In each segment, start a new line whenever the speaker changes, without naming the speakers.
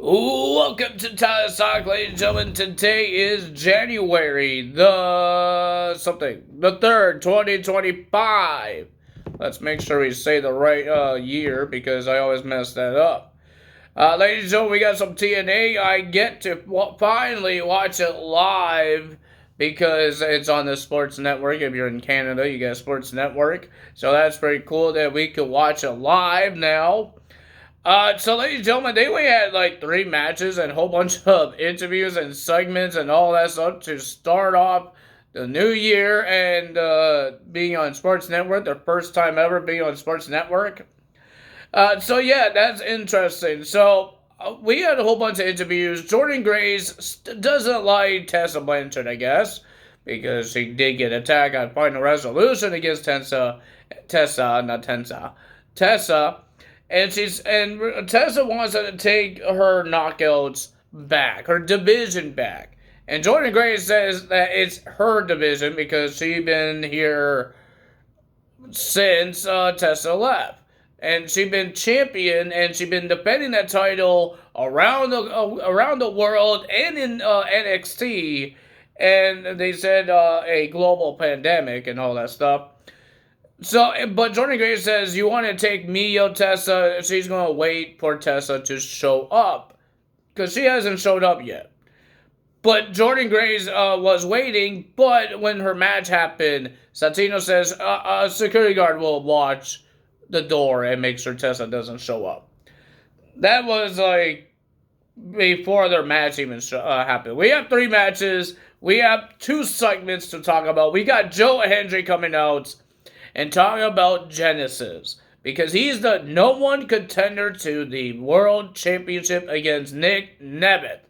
Welcome to Tyler Talk, ladies and gentlemen. Today is January the 3rd, 2025. Let's make sure we say the right year because I always mess that up. Ladies and gentlemen, we got some TNA. I get to finally watch it live because it's on the Sports Network. If you're in Canada, you got Sports Network. So that's pretty cool that we can watch it live now. So ladies and gentlemen, they only had like 3 matches and a whole bunch of interviews and segments and all that stuff to start off the new year and being on Sports Network, their first time ever being on Sports Network. So yeah, that's interesting. So we had a whole bunch of interviews. Jordan Grace doesn't like Tessa Blanchard, I guess, because she did get attacked on final resolution against Tessa. And Tessa wants her to take her knockouts back, her division back. And Jordan Grace says that it's her division because she's been here since Tessa left. And she's been champion, and she's been defending that title around the world and in NXT. And they said a global pandemic and all that stuff. So, but Jordan Grace says, you want to take me, Tessa? She's going to wait for Tessa to show up. Because she hasn't showed up yet. But Jordan Grace was waiting, but when her match happened, Santino says, a security guard will watch the door and make sure Tessa doesn't show up. That was like before their match even happened. We have 3 matches. We have 2 segments to talk about. We got Joe Hendry coming out and talking about Genesis, because he's the #1 contender to the World Championship against Nick Nemeth.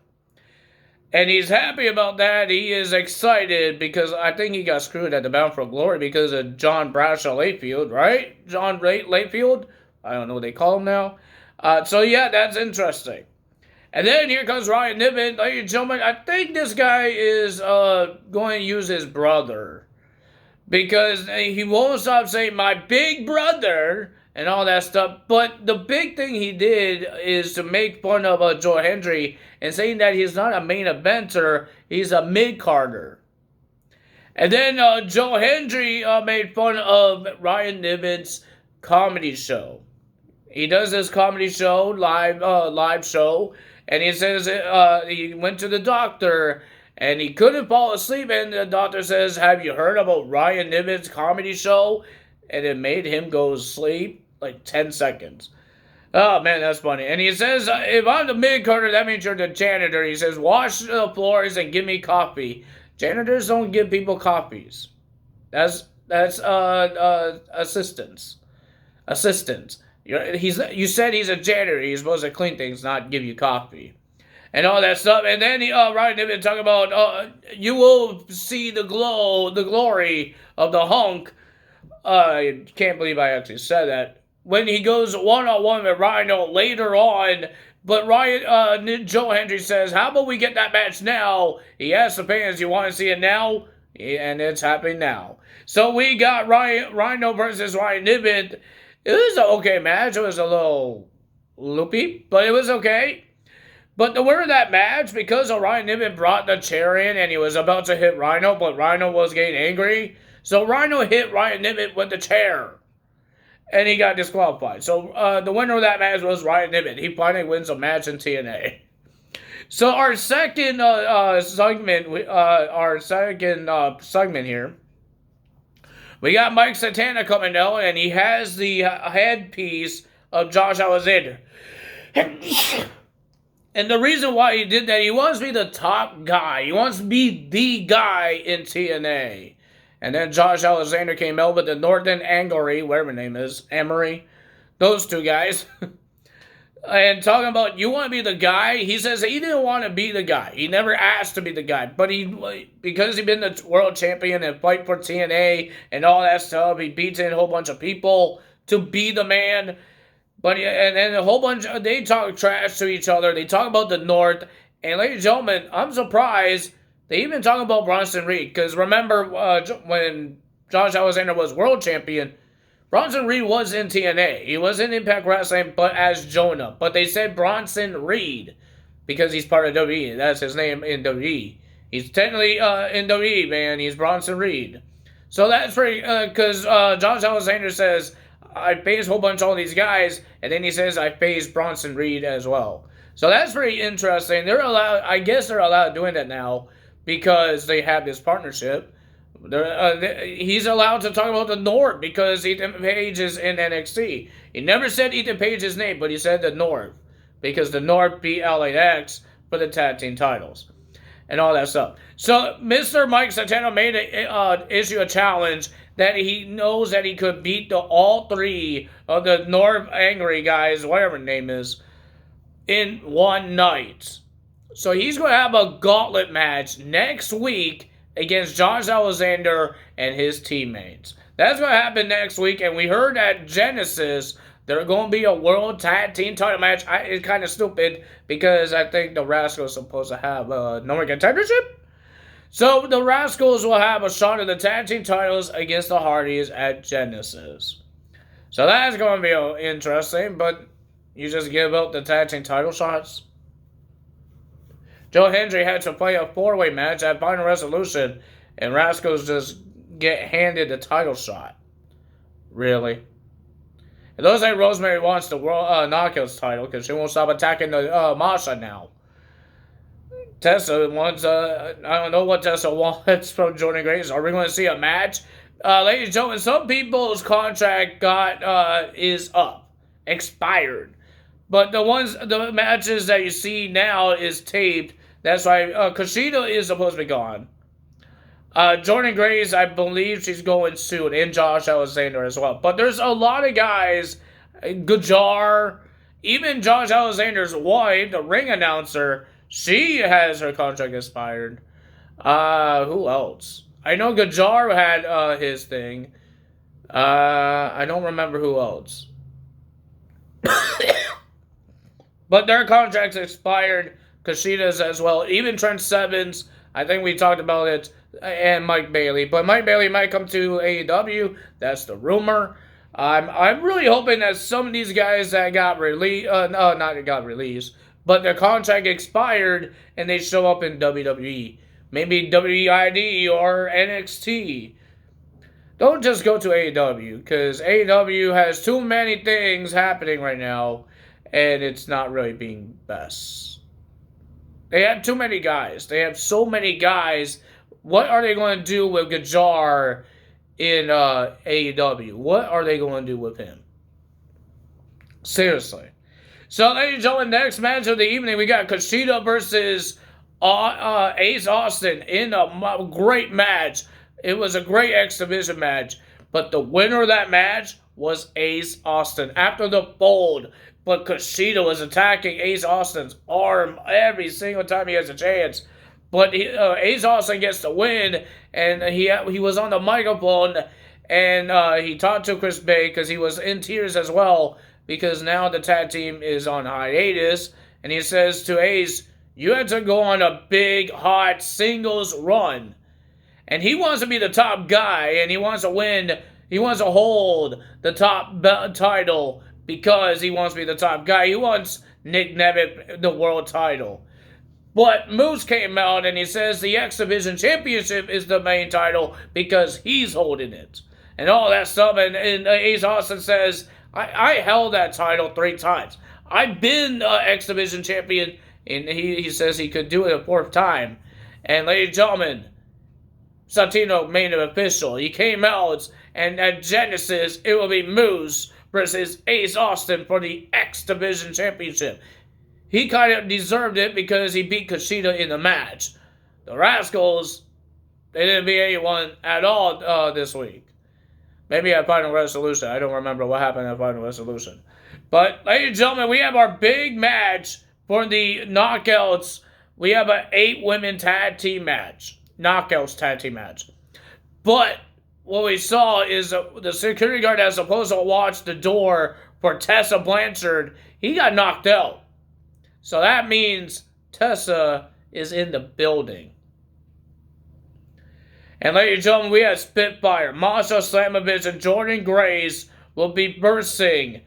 And he's happy about that. He is excited because I think he got screwed at the Bound for Glory because of John Bradshaw Layfield, right? John Layfield? I don't know what they call him now. So yeah, that's interesting. And then here comes Ryan Niven. Ladies and gentlemen, I think this guy is going to use his brother, because he won't stop saying my big brother and all that stuff. But the big thing he did is to make fun of Joe Hendry and saying that he's not a main eventer, he's a mid-carder. And then Joe Hendry made fun of Ryan Niven's comedy show. He does this comedy show, live show, and he says he went to the doctor and he couldn't fall asleep, and the doctor says, have you heard about Ryan Niven's comedy show? And it made him go to sleep like 10 seconds. Oh, man, that's funny. And he says, if I'm the mid-carder, that means you're the janitor. He says, wash the floors and give me coffee. Janitors don't give people coffees. That's assistants. You said he's a janitor. He's supposed to clean things, not give you coffee. And all that stuff. And then Ryan Niven talking about you will see the glory of the hunk. I can't believe I actually said that. When he goes one-on-one with Rhino later on, but Joe Hendry says, how about we get that match now? He asks the fans, you want to see it now? And it's happening now. So we got Rhino versus Ryan Niven. It was an okay match. It was a little loopy, but it was okay. But the winner of that match, because Ryan Niven brought the chair in and he was about to hit Rhino, but Rhino was getting angry. So Rhino hit Ryan Niven with the chair. And he got disqualified. So the winner of that match was Ryan Niven. He finally wins a match in TNA. So our second segment here, we got Mike Santana coming out, and he has the headpiece of Josh Alexander. And the reason why he did that, he wants to be the top guy. He wants to be the guy in TNA. And then Josh Alexander came out with the Norton Angery, whatever his name is, Emery. Those 2 guys. And talking about, you want to be the guy? He says he didn't want to be the guy. He never asked to be the guy. But because he's been the world champion and fight for TNA and all that stuff, he beats in a whole bunch of people to be the man. But and then a whole bunch they talk trash to each other. They talk about the North. And ladies and gentlemen, I'm surprised they even talk about Bronson Reed. Because remember when Josh Alexander was world champion, Bronson Reed was in TNA. He was in Impact Wrestling, but as Jonah. But they said Bronson Reed. because he's part of WWE. That's his name in WWE. He's technically in WWE, man. He's Bronson Reed. So that's pretty, because Josh Alexander says, I phased a whole bunch of all these guys, and then he says, I phased Bronson Reed as well. So that's pretty interesting. They're allowed, I guess they're allowed doing that now because they have this partnership. He's allowed to talk about the North because Ethan Page is in NXT. He never said Ethan Page's name, but he said the North because the North beat LAX for the tag team titles and all that stuff. So Mr. Mike Santana made issue a challenge that he knows that he could beat all three of the North Angry guys, whatever the name is, in one night. So he's going to have a gauntlet match next week against Josh Alexander and his teammates. That's going to happen next week, and we heard at Genesis there's going to be a World Tag Team title match. It's kind of stupid because I think the Rascals are supposed to have a number contendership. So the Rascals will have a shot at the tag team titles against the Hardys at Genesis. So that's going to be interesting, but you just give up the tag team title shots? Joe Hendry had to play a four-way match at Final Resolution, and Rascals just get handed the title shot. Really? It looks like Rosemary wants the World Knockouts title because she won't stop attacking the Masha now. Tessa wants, I don't know what Tessa wants from Jordan Grace. Are we going to see a match? Ladies and gentlemen, some people's contract is up, expired. But the matches that you see now is taped. That's why Kushida is supposed to be gone. Jordan Grace, I believe she's going soon, and Josh Alexander as well. But there's a lot of guys, Gujar, even Josh Alexander's wife, the ring announcer, she has her contract expired. Who else? I know Gujar had his thing. I don't remember who else. But their contracts expired. Kushida's as well. Even Trent Sevens, I think we talked about it, and Mike Bailey. But Mike Bailey might come to AEW. That's the rumor. I'm really hoping that some of these guys that got released, not got released, but their contract expired and they show up in WWE. Maybe WEID or NXT. Don't just go to AEW, because AEW has too many things happening right now, and it's not really being best. They have too many guys. They have so many guys. What are they going to do with Gujar in AEW? What are they going to do with him? Seriously. So, ladies and gentlemen, next match of the evening, we got Kushida versus Ace Austin in a great match. It was a great exhibition match. But the winner of that match was Ace Austin after the fold. But Kushida was attacking Ace Austin's arm every single time he has a chance. But Ace Austin gets the win, and he was on the microphone, and he talked to Chris Bay because he was in tears as well, because now the tag team is on hiatus, and he says to Ace, you have to go on a big, hot singles run. And he wants to be the top guy, and he wants to win. He wants to hold the top title because he wants to be the top guy. He wants Nick Nemeth the world title. But Moose came out and he says the X Division Championship is the main title because he's holding it. And all that stuff. And Ace Austin says, I held that title 3 times. I've been X Division Champion. And he says he could do it a 4th time. And ladies and gentlemen, Santino made it official. He came out, and at Genesis, it will be Moose versus Ace Austin for the X Division Championship. He kind of deserved it because he beat Kushida in the match. The Rascals, they didn't beat anyone at all this week. Maybe at Final Resolution. I don't remember what happened at Final Resolution. But, ladies and gentlemen, we have our big match for the Knockouts. We have an 8-women tag team match. Knockouts tag team match. But what we saw is the security guard that's supposed to watch the door for Tessa Blanchard, he got knocked out. So that means Tessa is in the building. And ladies and gentlemen, we have Spitfire, Masha Slamovich, and Jordan Grace will be versing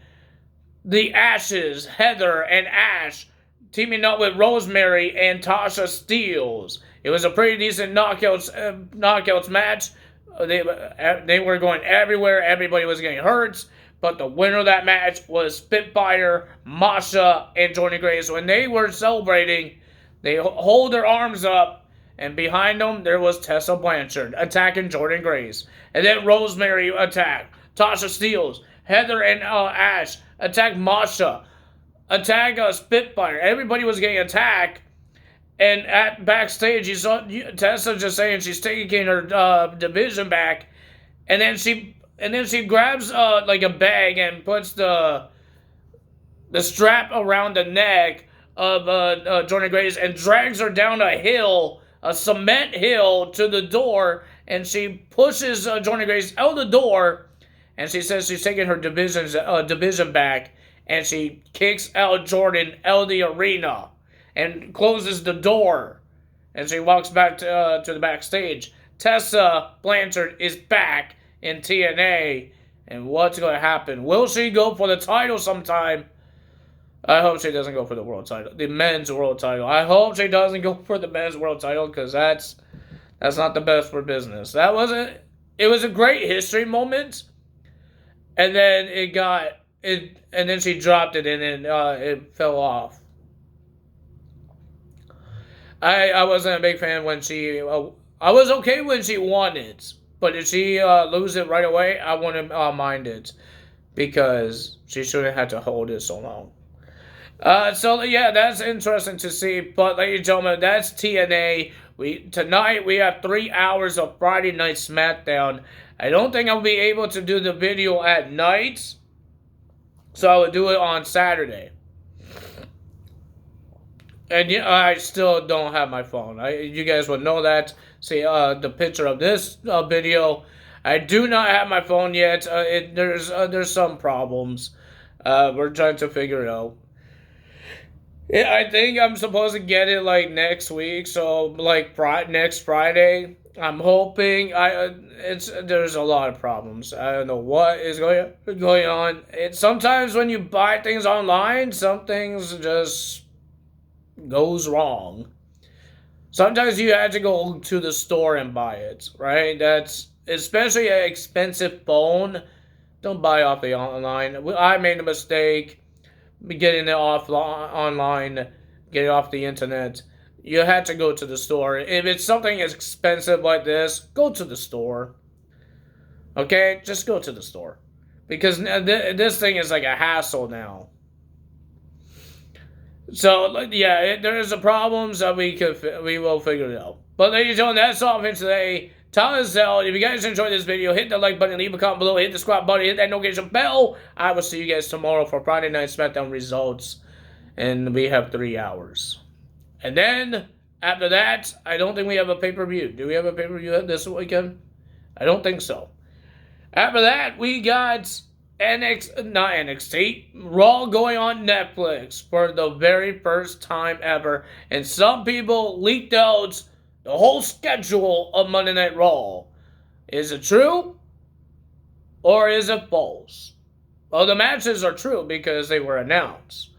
the Ashes, Heather and Ash, teaming up with Rosemary and Tasha Steelz. It was a pretty decent knockouts match. They were going everywhere. Everybody was getting hurt. But the winner of that match was Spitfire, Masha, and Jordynne Grace. When they were celebrating, they hold their arms up, and behind them there was Tessa Blanchard attacking Jordynne Grace. And then Rosemary attacked Tasha Steelz. Heather and Ash attacked Masha. Attack Spitfire. Everybody was getting attacked. And at backstage, you saw Tessa just saying she's taking her division back. And then she grabs like a bag and puts the strap around the neck of Jordynne Grace and drags her down a hill, a cement hill, to the door. And she pushes Jordynne Grace out the door. And she says she's taking her division back. And she kicks out Jordynne out of the arena and closes the door. And she walks back to the backstage. Tessa Blanchard is back in TNA. And what's going to happen? Will she go for the title sometime? I hope she doesn't go for the world title. The men's world title. I hope she doesn't go for the men's world title, because that's not the best for business. It was a great history moment. And then and then she dropped it, and then it fell off. I wasn't a big fan when she... I was okay when she won it. But if she lose it right away, I wouldn't mind it. Because she shouldn't have to hold it so long. So, yeah, that's interesting to see. But, ladies and gentlemen, that's TNA. Tonight, we have 3 hours of Friday Night SmackDown. I don't think I'll be able to do the video at night. So I would do it on Saturday. And yeah, I still don't have my phone. You guys would know that. See the picture of this video. I do not have my phone yet. There's some problems. We're trying to figure it out. Yeah, I think I'm supposed to get it like next week. So like next Friday. I'm hoping. There's a lot of problems. I don't know what is going on. Sometimes when you buy things online, some things just goes wrong. Sometimes you have to go to the store and buy it, right? That's especially an expensive phone. Don't buy off the online. I made a mistake getting it online, getting off the internet. You had to go to the store. If it's something as expensive like this, go to the store. Okay? Just go to the store. Because this thing is like a hassle now. So, yeah, there is a problems that we will figure it out. But, ladies and gentlemen, that's all for today. Tell us out. If you guys enjoyed this video, hit the like button, leave a comment below, hit the subscribe button, hit that notification bell. I will see you guys tomorrow for Friday Night SmackDown results. And we have 3 hours. And then, after that, I don't think we have a pay-per-view. Do we have a pay-per-view this weekend? I don't think so. After that, we got not NXT, Raw going on Netflix for the very first time ever. And some people leaked out the whole schedule of Monday Night Raw. Is it true? Or is it false? Well, the matches are true because they were announced.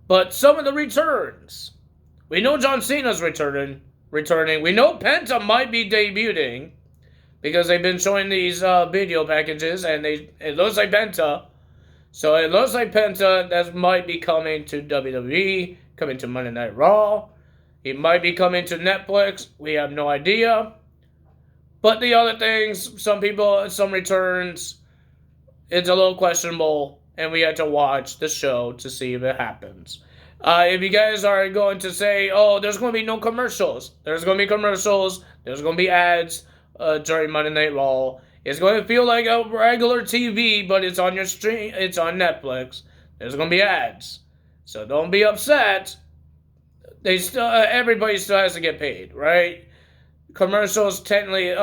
But some of the returns... We know John Cena's returning. We know Penta might be debuting because they've been showing these video packages, and it looks like Penta. So it looks like Penta that might be coming to WWE, coming to Monday Night Raw. He might be coming to Netflix. We have no idea. But the other things, some returns, it's a little questionable, and we had to watch the show to see if it happens. If you guys are going to say, oh, there's going to be no commercials. There's going to be commercials. There's going to be ads during Monday Night Raw. It's going to feel like a regular TV, but it's on your stream. It's on Netflix. There's going to be ads. So don't be upset. Everybody still has to get paid, right? Commercials, technically,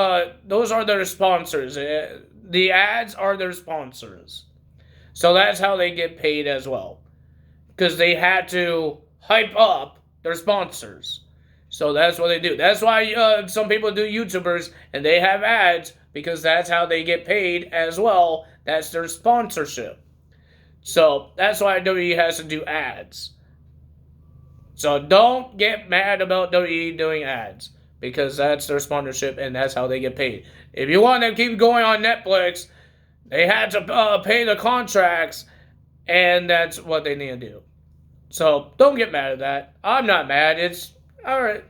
those are their sponsors. The ads are their sponsors. So that's how they get paid as well. Because they had to hype up their sponsors. So that's what they do. That's why some people do YouTubers and they have ads, because that's how they get paid as well. That's their sponsorship. So that's why WWE has to do ads. So don't get mad about WWE doing ads because that's their sponsorship and that's how they get paid. If you want them to keep going on Netflix, they had to pay the contracts, and that's what they need to do. So don't get mad at that. I'm not mad. It's all right.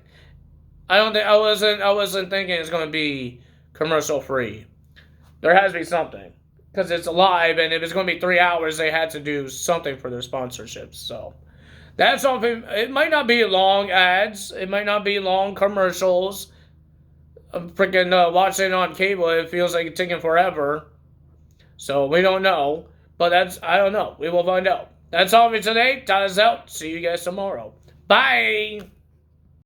I wasn't thinking it's going to be commercial free. There has to be something because it's live, and if it's going to be 3 hours, they had to do something for their sponsorships. So that's something. It might not be long ads. It might not be long commercials. I'm freaking watching on cable. It feels like it's taking forever. So we don't know. But I don't know. We will find out. That's all for today. Time is out. See you guys tomorrow. Bye.